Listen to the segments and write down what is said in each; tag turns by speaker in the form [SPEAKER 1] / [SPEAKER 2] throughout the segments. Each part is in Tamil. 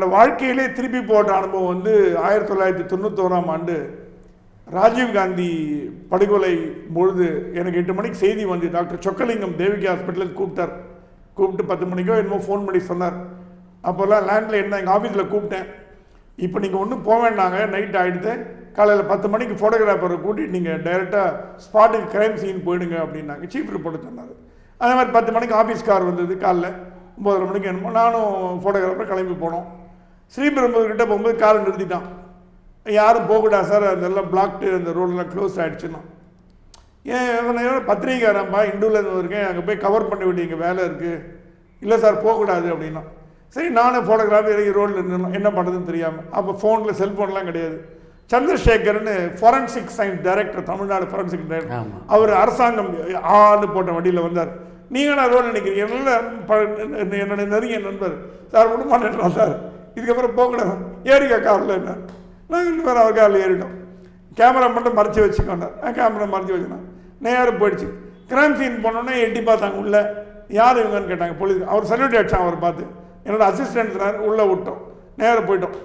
[SPEAKER 1] என்னோடய வாழ்க்கையிலே திருப்பி போட்ட அனுபவம் வந்து 1991ஆம் ஆண்டு ராஜீவ்காந்தி படுகொலை பொழுது எனக்கு 8 மணிக்கு செய்தி வந்து டாக்டர் சொக்கலிங்கம் தேவிகா ஹாஸ்பிட்டலுக்கு கூப்பிட்டார். கூப்பிட்டு 10 மணிக்கோ என்னமோ ஃபோன் பண்ணி சொன்னார். அப்போல்லாம் லேண்டில் என்ன எங்கள் ஆஃபீஸில் கூப்பிட்டேன். இப்போ நீங்கள் ஒன்றும் போக வேண்டாங்க, நைட் ஆகிடுது, காலையில் 10 மணிக்கு ஃபோட்டோகிராஃபரை கூட்டிகிட்டு நீங்கள் டைரெக்டாக ஸ்பாட்டுக்கு க்ரைம் சீன் போயிடுங்க அப்படின்னாங்க. சீஃப் ரிப்போர்ட் சொன்னார். அதே மாதிரி 10 மணிக்கு ஆஃபீஸ் கார் வந்தது. காலைல 9:30 மணிக்கு என்னமோ நானும் ஃபோட்டோகிராஃபரை கிளம்பி போனோம். ஸ்ரீபெரும்புதூர்கிட்ட போகும்போது காரை நிறுத்திட்டான். யாரும் போகக்கூடாது சார், அதெல்லாம் பிளாக்டு, அந்த ரோடெலாம் க்ளோஸ் ஆகிடுச்சுன்னா. ஏன் பத்திரிகைக்காரன்பா இண்டூலேருந்து இருக்கேன், அங்கே போய் கவர் பண்ண வேண்டிய இங்கே வேலை இருக்குது. இல்லை சார் போகக்கூடாது அப்படின்னா. சரி, நானும் ஃபோட்டோகிராஃபி இறங்கி ரோட்டில் இருந்தோம், என்ன பண்ணுறதுன்னு தெரியாமல். அப்போ ஃபோனில் செல்ஃபோன்லாம் கிடையாது. சந்திரசேகர்னு forensic science director, Tamil Nadu forensic director, அவர் அரசாங்கம் ஆன்னு போட்ட வண்டியில் வந்தார். நீங்கள் நான் ரோடு நினைக்கிறீங்க, என்னோட நெருங்கிய நண்பர் சார் விடுமாட்டேன் சார், இதுக்கப்புறம் போகக்கூடாது, ஏறிக்கா காரில் என்ன. நாங்கள் 2 பேரும் அவர் காரில் ஏறிட்டோம். கேமரா மட்டும் மறைச்சி வச்சுக்கோண்டார். கேமரா மறைச்சி வச்சுக்கணும். நேரம் போயிடுச்சு. கிரைம் சீன் போனோன்னே எட்டி பார்த்தாங்க. உள்ளே யார் இவங்கன்னு கேட்டாங்க போலீஸ். அவர் சல்யூட் அடிச்சான். அவர் பார்த்து என்னோடய அசிஸ்டன்ட் உள்ளே விட்டோம். நேராக போயிட்டோம்.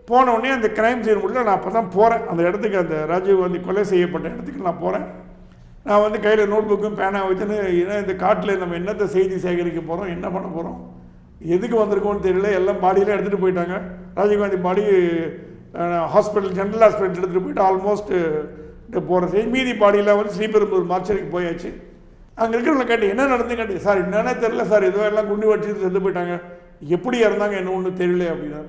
[SPEAKER 1] போன உடனே அந்த கிரைம் சீன் உள்ள நான் அப்போ தான் போகிறேன் அந்த இடத்துக்கு, அந்த ராஜீவ்காந்தி கொலை செய்யப்பட்ட இடத்துக்கு நான் போகிறேன். நான் வந்து கையில் நோட் புக்கும் பேனா வச்சுன்னு, ஏன்னா இந்த காட்டில் நம்ம என்னத்தை செய்தி சேகரிக்க போகிறோம், என்ன பண்ண போகிறோம், எதுக்கு வந்திருக்கோன்னு தெரியல. எல்லாம் பாடியெலாம் எடுத்துகிட்டு போயிட்டாங்க. ராஜீவ்காந்தி பாடி ஹாஸ்பிட்டல், ஜென்ரல் ஹாஸ்பிட்டல் எடுத்துகிட்டு போயிட்டு ஆல்மோஸ்ட் போகிற செய்தி. மீதி பாடியெலாம் வந்து ஸ்ரீபெரும்புதூர் மார்ச்சரிக்கு போயாச்சு. அங்கே இருக்கிறவங்களை கேட்டு என்ன நடந்து கேட்டு, சார் என்னன்னே தெரியல சார், ஏதோ எல்லாம் குண்டு வச்சு செத்து போயிட்டாங்க, எப்படி இறந்தாங்க என்ன ஒன்று தெரியல அப்படின்னா.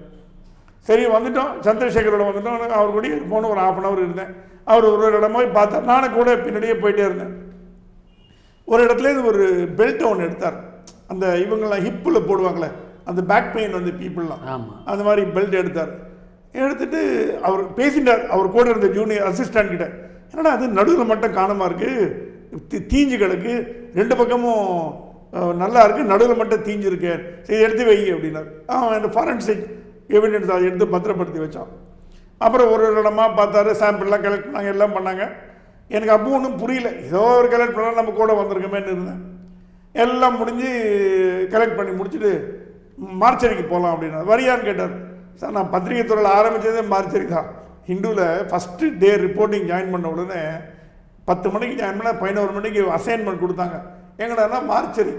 [SPEAKER 1] சரி வந்துட்டோம், சந்திரசேகரோட வந்துட்டோம். அவர் கூட போன ஒரு 1/2 hour இருந்தேன். அவர் ஒரு இடமா போய் பார்த்தார். நானும் கூட பின்னாடியே போயிட்டே இருந்தேன். ஒரு இடத்துல ஒரு பெல்ட் ஒன்று எடுத்தார். அந்த இவங்கெல்லாம் ஹிப்பில் போடுவாங்களே, அந்த பேக் பெயின் வந்து பீப்புளெலாம், அந்த மாதிரி பெல்ட் எடுத்தார். எடுத்துட்டு அவர் பேசிட்டார். அவர் கூட இருந்த ஜூனியர் அசிஸ்டன்ட் கிட்ட, என்னடா அது நடுவில் மட்டும் காணமாக இருக்குது, தீஞ்சு கிடக்கு, 2 பக்கமும் நல்லா இருக்குது, நடுவில் மட்டும் தீஞ்சிருக்கு, சரி எடுத்து வை அப்படின்னார். இந்த ஃபாரன்சிக் எவிடன்ஸ் அதை எடுத்து பத்திரப்படுத்தி வச்சான். அப்புறம் ஒரு இடமா பார்த்தாரு, சாம்பிள்லாம் கலெக்ட் பண்ணாங்க, எல்லாம் பண்ணாங்க. எனக்கு அப்போ ஒன்றும் புரியல, ஏதோ ஒரு கலெக்ட் பண்ணால் நம்ம கூட வந்திருக்கமேன்னு இருந்தேன். எல்லாம் முடிஞ்சு கலெக்ட் பண்ணி முடிச்சுட்டு மார்ச்சரிக்கு போகலாம் அப்படின்னா. வரியான்னு கேட்டார். சார் நான் பத்திரிகை துறையில் ஆரம்பித்ததே மார்ச்சரி தான். ஹிந்துவில் ஃபஸ்ட்டு டே ரிப்போர்ட்டிங் ஜாயின் பண்ண உடனே 10 மணிக்கு ஜாயின் பண்ணால் 11 மணிக்கு அசைன்மெண்ட் கொடுத்தாங்க. எங்கடானா மார்ச்சரி.